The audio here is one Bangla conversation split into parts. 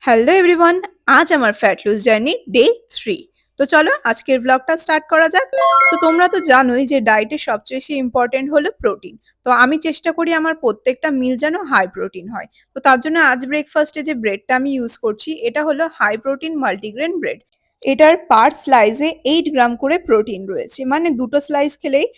হ্যালো এভরিওয়ান, আজ আমার ফ্যাট লুজ জার্নি ডে 3। তো চলো আজকের ব্লগটা স্টার্ট করা যাক। তো তোমরা তো জানোই যে ডায়েটের সবচেয়ে বেশি ইম্পর্টেন্ট হলো প্রোটিন। তো আমি চেষ্টা করি আমার প্রত্যেকটা মিল যেন হাই প্রোটিন হয়। তো তার জন্য আজ ব্রেকফাস্টে যে ব্রেডটা আমি ইউজ করছি এটা হলো হাই প্রোটিন মাল্টিগ্রেন ব্রেড। এটার পার স্লাইসে 8 গ্রাম করে প্রোটিন রয়েছে, মানে দুটো স্লাইস খেলেই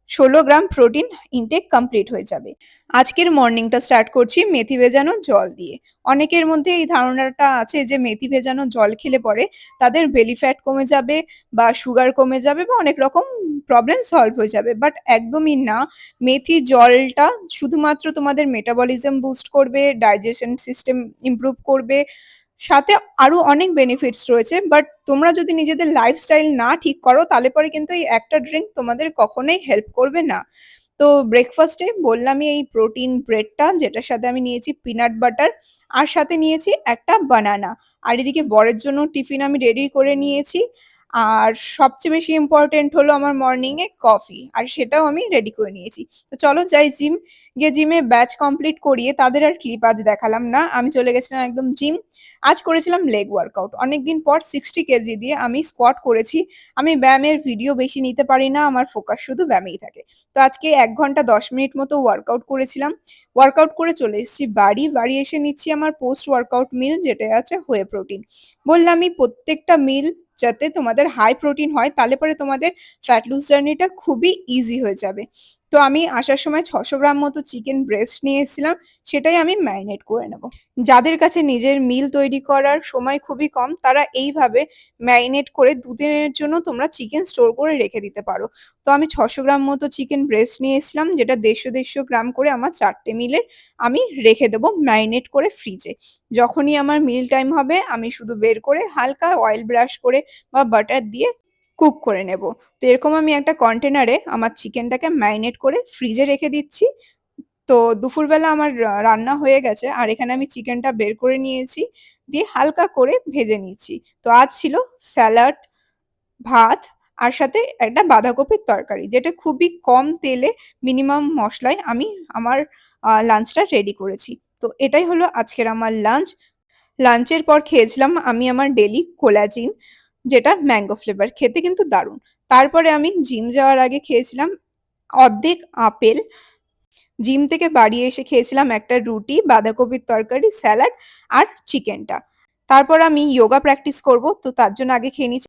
16 গ্রাম প্রোটিন ইনটেক কমপ্লিট হয়ে যাবে। আজকের মর্নিংটা স্টার্ট করছি মেথি ভেজানো জল দিয়ে। অনেকের মধ্যে এই ধারণাটা আছে যে মেথি ভেজানো জল খেলে পরে তাদের বেলি ফ্যাট কমে যাবে বা সুগার কমে যাবে বা অনেক রকম প্রবলেম সলভ হয়ে যাবে, বাট একদমই না। মেথি জলটা শুধুমাত্র তোমাদের মেটাবলিজম বুস্ট করবে, ডাইজেশন সিস্টেম ইমপ্রুভ করবে, সাথে আরো অনেক বেনিফিটস রয়েছে। বাট তোমরা যদি নিজেদের লাইফস্টাইল না ঠিক করো তাহলে পরে কিন্তু এই একটা ড্রিঙ্ক তোমাদের কখনোই হেল্প করবে না। তো ব্রেকফাস্টে বললামই এই প্রোটিন ব্রেডটা, যেটার সাথে আমি নিয়েছি পিনাট বাটার, আর সাথে নিয়েছি একটা বানানা। আর এদিকে বরের জন্য টিফিন আমি রেডি করে নিয়েছি। আর সবচেয়ে বেশি ইম্পর্টেন্ট হলো আমার মর্নিং এ কফি, আর সেটাও আমি রেডি করে নিয়েছি। তো চলো যাই জিম। গিয়ে জিমে ব্যাচ কমপ্লিট করিয়ে তাদের আর ক্লিপ আজ দেখালাম না, আমি চলে গেছিলাম একদম জিম। আজ করেছিলাম লেগ ওয়ার্কআউট। অনেকদিন পর 60 কেজি দিয়ে আমি স্কোয়াট করেছি। আমি ব্যায়ামের ভিডিও বেশি নিতে পারি না, আমার ফোকাস শুধু ব্যায়ামেই থাকে। তো আজকে 1 ঘন্টা 10 মিনিট মতো ওয়ার্কআউট করেছিলাম। ওয়ার্কআউট করে চলে এসেছি বাড়ি এসে নিচ্ছি আমার পোস্ট ওয়ার্কআউট মিল, যেটা আছে হোয়ে প্রোটিন। বললামই প্রত্যেকটা মিল যাতে তোমাদের হাই প্রোটিন হয়, তাহলে পরে তোমাদের ফ্যাট লুজ জার্নিটা খুবই ইজি হয়ে যাবে। তো আমি আসার সময় 600 গ্রাম মতো চিকেন ব্রেস্ট নিয়ে এসেছিলাম, সেটাই আমি ম্যারিনেট করে নেব। যাদের কাছে নিজের মিল তৈরি করার সময় খুবই কম, তারা এইভাবে ম্যারিনেট করে 2 দিনের জন্য তোমরা চিকেন স্টোর করে রেখে দিতে পারো। তো আমি 600 গ্রাম মতো চিকেন ব্রেস্ট নিয়ে এসেছিলাম, যেটা 150-150 গ্রাম করে আমার 4টে মিলের আমি রেখে দেবো ম্যারিনেট করে ফ্রিজে। যখনই আমার মিল টাইম হবে আমি শুধু বের করে হালকা অয়েল ব্রাশ করে বা বাটার দিয়ে কুক করে নেব। তো এরকম আমি একটা কন্টেনারে আমার চিকেনটাকে ম্যারিনেট করে ফ্রিজে রেখে দিচ্ছি। তো দুপুরবেলা আমার রান্না হয়ে গেছে, আর এখানে আমি চিকেনটা বের করে নিয়েছি, দিয়ে হালকা করে ভেজে নিচ্ছি। তো আজ ছিল স্যালাড, ভাত, আর সাথে একটা বাঁধাকপির তরকারি, যেটা খুবই কম তেলে মিনিমাম মশলায় আমি আমার লাঞ্চটা রেডি করেছি। তো এটাই হলো আজকের আমার লাঞ্চ। লাঞ্চের পর খেয়েছিলাম আমি আমার ডেলি কোলাজিন, যেটা ম্যাঙ্গো ফ্লেভার, খেতে কিন্তু দারুণ। তারপরে আমি জিম যাওয়ার আগে খেয়েছিলাম অর্ধেক আপেল। জিম থেকে বাড়ি এসে খেয়েছিলাম একটা রুটি, বাঁধাকপির তরকারি, স্যালাড আর চিকেনটা। তারপর আমি যোগা প্র্যাকটিস করব, তো তার জন্য আগে খেয়ে নিচ্ছি